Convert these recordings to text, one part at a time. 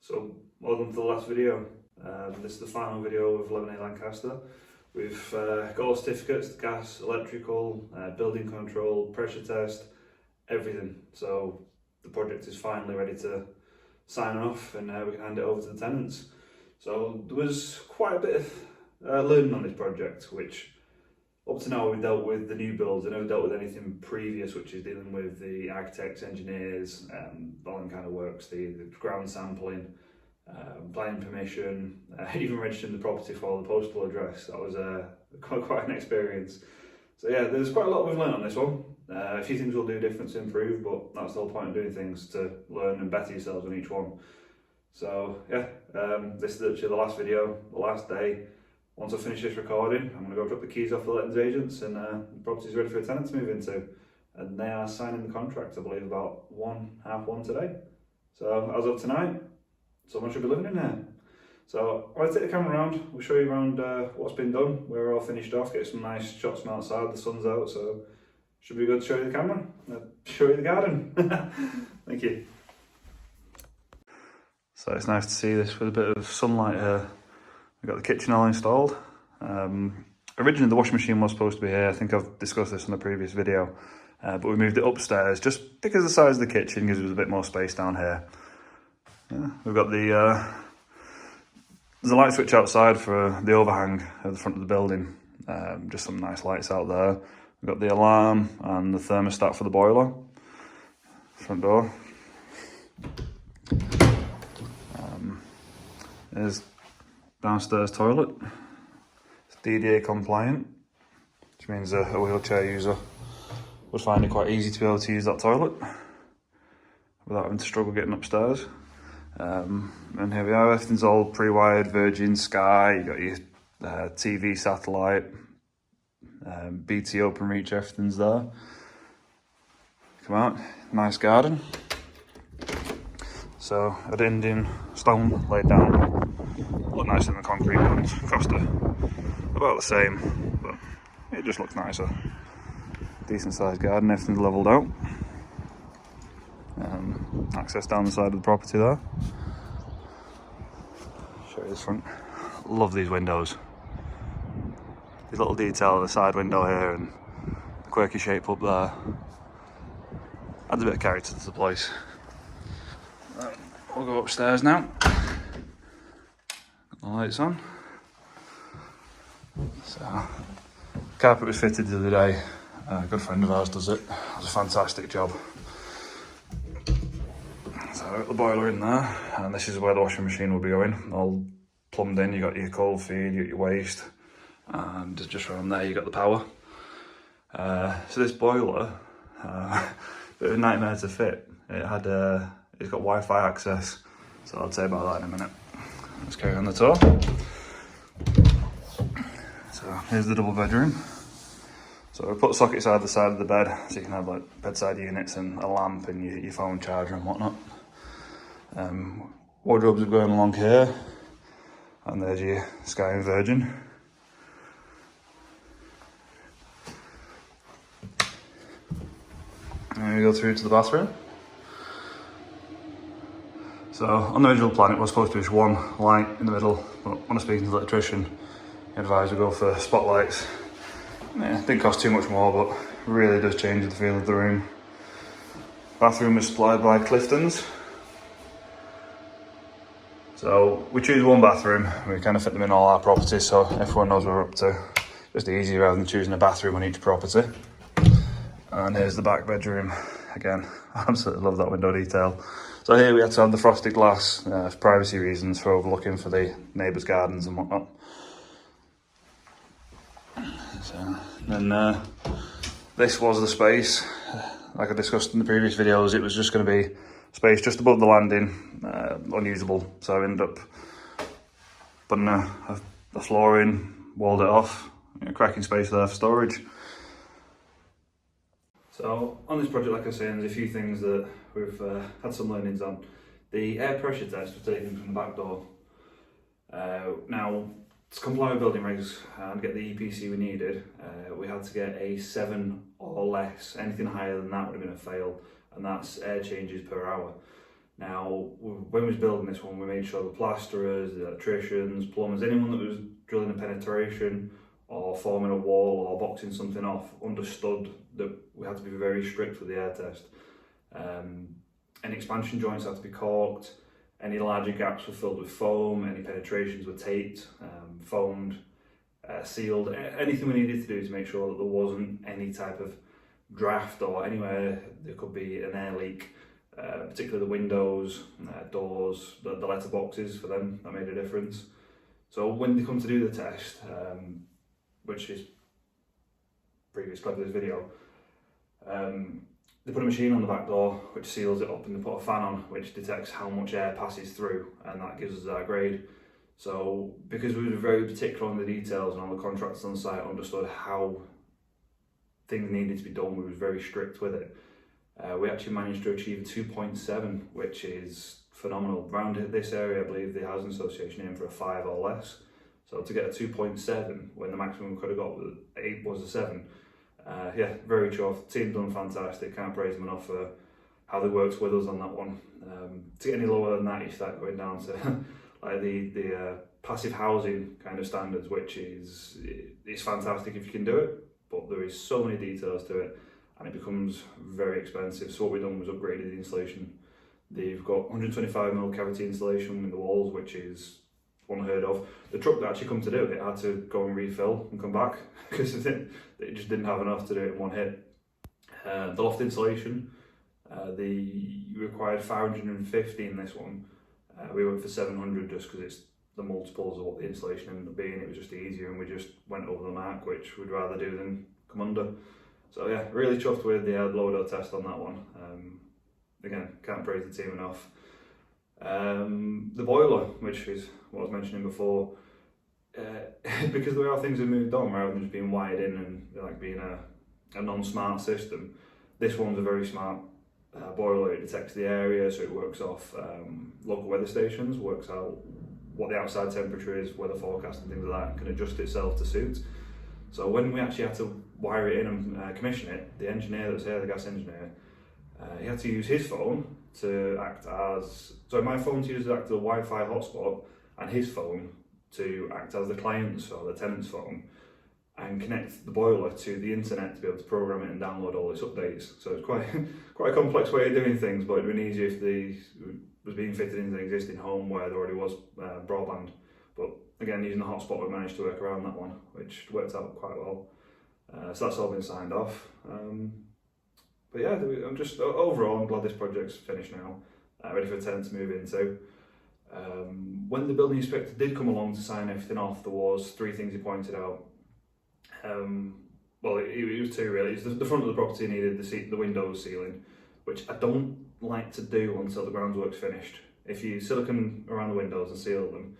So, welcome to the last video. This is the final video of 11A Lancaster. We've got all certificates, gas, electrical, building control, pressure test, everything. So the project is finally ready to sign off and we can hand it over to the tenants. So there was quite a bit of learning on this project, which up to now we dealt with the new builds. I never dealt with anything previous, which is dealing with the architects, engineers, all them kind of works, the ground sampling, planning permission, even registering the property for the postal address. That was quite an experience. So yeah, there's quite a lot we've learned on this one. A few things we'll do different to improve, but that's the whole point of doing things, to learn and better yourselves on each one. So yeah, this is actually the last video, the last day. Once I finish this recording, I'm going to go drop the keys off the lettings agents and the property's ready for a tenant to move into. And they are signing the contract, I believe, about 1:30 today. So as of tonight, someone should be living in here. So I'm going to take the camera around, we'll show you around what's been done, where we're all finished off, get some nice shots from outside, the sun's out, so should be good to show you the camera, show you the garden. Thank you. So it's nice to see this with a bit of sunlight here. We've got the kitchen all installed. Originally the washing machine was supposed to be here. I think I've discussed this in the previous video, but we moved it upstairs just because the size of the kitchen gives us a bit more space down here. Yeah, we've got there's a light switch outside for the overhang at the front of the building. Just some nice lights out there. We've got the alarm and the thermostat for the boiler. Front door. There's downstairs toilet. It's DDA compliant, which means a wheelchair user would find it quite easy to be able to use that toilet without having to struggle getting upstairs. And here we are, everything's all pre-wired, Virgin, Sky, you got your TV, satellite, BT OpenReach, everything's there. Come out, nice garden. So, an Indian stone laid down. Look nicer than the concrete ones, cost about the same, but it just looks nicer. Decent sized garden, everything's levelled out. Access down the side of the property there. Show you this front. Love these windows. The little detail of the side window here and the quirky shape up there adds a bit of character to the place. We'll go upstairs now. Got the lights on. So, carpet was fitted the other day. A good friend of ours does it. Does a fantastic job. So I've got the boiler in there, and this is where the washing machine will be going. All plumbed in. You got your cold feed, you got your waste, and just around there you got the power. So this boiler, bit of a nightmare to fit. It's got Wi-Fi access, so I'll tell you about that in a minute. Let's carry on the tour. So here's the double bedroom. So we put sockets either side of the bed, so you can have like bedside units and a lamp and your phone charger and whatnot. Wardrobes are going along here, and there's your Sky and Virgin. And we go through to the bathroom. So on the original plan it was supposed to be just one light in the middle, but when I was speaking to the electrician, he advised we go for spotlights. Yeah, didn't cost too much more, but really does change the feel of the room. Bathroom is supplied by Clifton's. So we choose one bathroom, we kind of fit them in all our properties so everyone knows what we're up to. Just easy rather than choosing a bathroom on each property. And here's the back bedroom. Again, I absolutely love that window detail. So here we had to have the frosted glass for privacy reasons, for overlooking for the neighbours' gardens and whatnot. So then this was the space. Like I discussed in the previous videos, it was just going to be space just above the landing, unusable. So I ended up putting a floor in, walled it off, cracking space there for storage. So on this project, like I was saying, there's a few things that we've had some learnings on. The air pressure test was taken from the back door. Now, to comply with building regs and get the EPC we needed, we had to get a 7 or less. Anything higher than that would have been a fail, and that's air changes per hour. Now, when we was building this one, we made sure the plasterers, the electricians, plumbers, anyone that was drilling a penetration or forming a wall or boxing something off understood that we had to be very strict with the air test. Any expansion joints had to be caulked, any larger gaps were filled with foam, any penetrations were taped, foamed, sealed, anything we needed to do to make sure that there wasn't any type of draft or anywhere there could be an air leak, particularly the windows, doors, the letterboxes, for them, that made a difference. So when they come to do the test, which is previous clip of this video, they put a machine on the back door which seals it up, and they put a fan on which detects how much air passes through, and that gives us our grade. So because we were very particular on the details and all the contractors on site understood how things needed to be done, we were very strict with it. We actually managed to achieve a 2.7, which is phenomenal. Around this area, I believe the Housing Association aimed for a 5 or less. So to get a 2.7 when the maximum we could have got was a 7. Yeah, very chuffed. Team done fantastic. Can't praise them enough for how they worked with us on that one. To get any lower than that, you start going down to like the passive housing kind of standards, which is it's fantastic if you can do it, but there is so many details to it, and it becomes very expensive. So what we've done was upgraded the insulation. They've got 125mm cavity insulation in the walls, which is unheard of. The truck that actually come to do it had to go and refill and come back because it just didn't have enough to do it in one hit. The loft insulation, they required 550 in this one. We went for 700 just because it's the multiples of what the insulation ended up being. It was just easier, and we just went over the mark, which we'd rather do than come under. So yeah, really chuffed with the blower door test on that one. Again, can't praise the team enough. The boiler, which is what I was mentioning before, because the way our things have moved on, rather than just being wired in and like being a non-smart system, this one's a very smart boiler. It detects the area, so it works off local weather stations, works out what the outside temperature is, weather forecast and things like that, and can adjust itself to suit. So when we actually had to wire it in and commission it, the engineer that was here, the gas engineer, he had to use his phone to act as, so my phone to use to act as a Wi-Fi hotspot, and his phone to act as the client's or the tenant's phone, and connect the boiler to the internet to be able to program it and download all its updates. So it's quite a complex way of doing things, but it would have been easier if the was being fitted into an existing home where there already was broadband. But again, using the hotspot, we managed to work around that one, which worked out quite well. So that's all been signed off. But yeah, I'm just overall, I'm glad this project's finished now, ready for a tenant to move into. When the building inspector did come along to sign everything off, there was 3 things he pointed out. Well, it was 2 really. It's the front of the property needed the windows sealing, which I don't like to do until the groundwork's finished. If you silicone around the windows and seal them,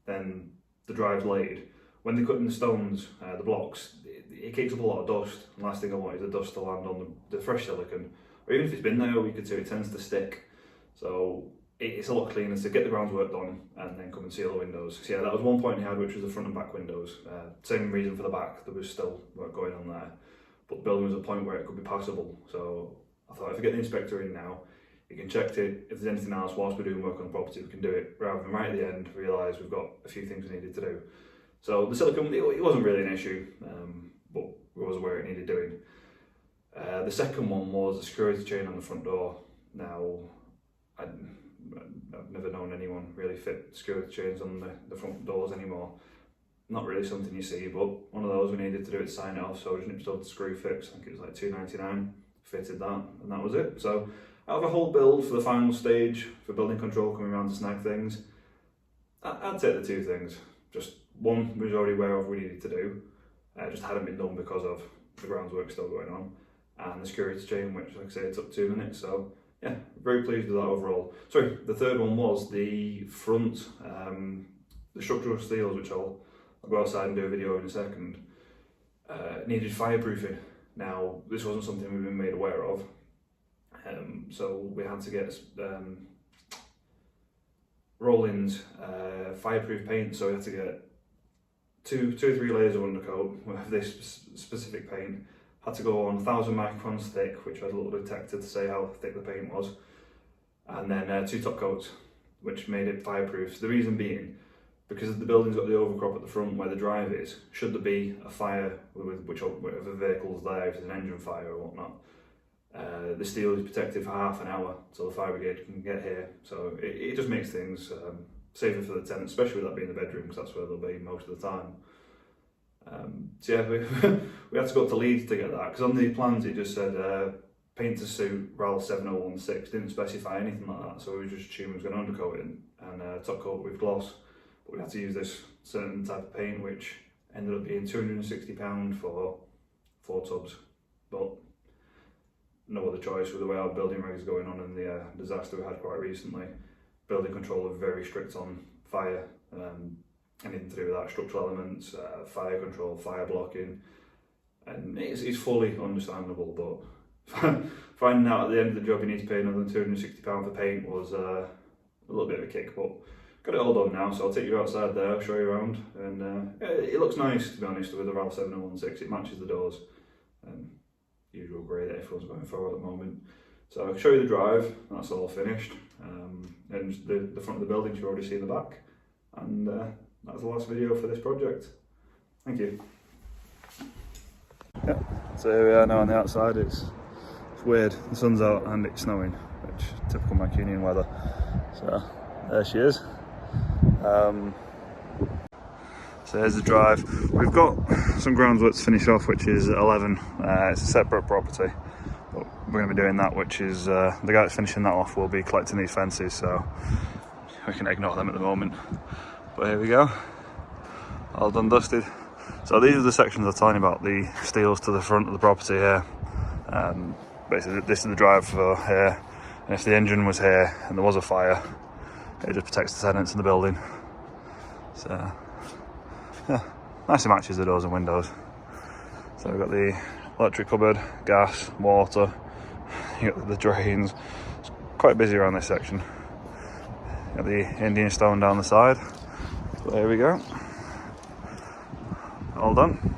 then the drive's laid. When they're cutting the stones, the blocks, it kicks up a lot of dust, and last thing I want is the dust to land on the fresh silicone, or even if it's been there a week or 2, it tends to stick. So it's a lot cleaner to get the groundwork done and then come and seal the windows. So yeah, that was one point he had, which was the front and back windows. Same reason for the back, there was still work going on there, but the building was at a point where it could be passable. So I thought, if I get the inspector in now, he can check it. If there's anything else whilst we're doing work on the property, we can do it, rather than right at the end realise we've got a few things we needed to do. So the silicone, it wasn't really an issue, but we was aware it needed doing. The second one was the security chain on the front door. Now, I've never known anyone really fit security chains on the front doors anymore. Not really something you see, but one of those we needed to do it to sign it off, so I just nipped over to screw fix. I think it was like $2.99, fitted that, and that was it. So out of a whole build for the final stage, for building control coming around to snag things, I'd take the 2 things. Just one we was already aware of we needed to do, just hadn't been done because of the groundwork still going on, and the security chain, which like I say, it took 2 minutes. So yeah, very pleased with that overall. Sorry, the third one was the front, the structural steels, which I'll go outside and do a video of in a second, needed fireproofing. Now, this wasn't something we've been made aware of, so we had to get Rollins fireproof paint, so we had to get two or three layers of undercoat with this specific paint. Had to go on 1,000 microns thick, which had a little detector to say how thick the paint was. and then 2 top coats, which made it fireproof. The reason being, because the building's got the overcrop at the front where the drive is, should there be a fire with whichever vehicle's there, if there's an engine fire or whatnot, the steel is protected for half an hour until the fire brigade can get here. So it just makes things safer for the tenants, especially with that being the bedroom, because that's where they'll be most of the time. So yeah, we had to go up to Leeds to get that, because on the plans it just said paint to suit RAL 7016, didn't specify anything like that, so we just assumed it was going to undercoat it and top coat with gloss. But we had to use this certain type of paint, which ended up being £260 for 4 tubs. But no other choice with the way our building reg is going on and the disaster we had quite recently. Building control are very strict on fire, anything to do with that, structural elements, fire control, fire blocking, and it's fully understandable, but finding out at the end of the job you need to pay another £260 for paint was a little bit of a kick, but got it all done now, so I'll take you outside there, I'll show you around, and it looks nice, to be honest, with the RAL 7016, it matches the doors. Usual grey that everyone's going for at the moment. So I'll show you the drive, that's all finished, and the front of the building, you already see the back, and that's the last video for this project. Thank you. Yeah, so here we are now on the outside. It's weird, the sun's out and it's snowing, which is typical Mancunian weather. So there she is. So here's the drive. We've got some groundwork to finish off, which is at 11. It's a separate property, but we're going to be doing that, which is the guy that's finishing that off will be collecting these fences, so we can ignore them at the moment. But here we go, all done, dusted. So these are the sections I was telling you about, the steels to the front of the property here. Basically this is the drive for here, and if the engine was here and there was a fire, it just protects the tenants in the building. So yeah, nicely matches the doors and windows. So we've got the electric cupboard, gas, water, you got the drains. It's quite busy around this section. Got the Indian stone down the side. So there we go. All done.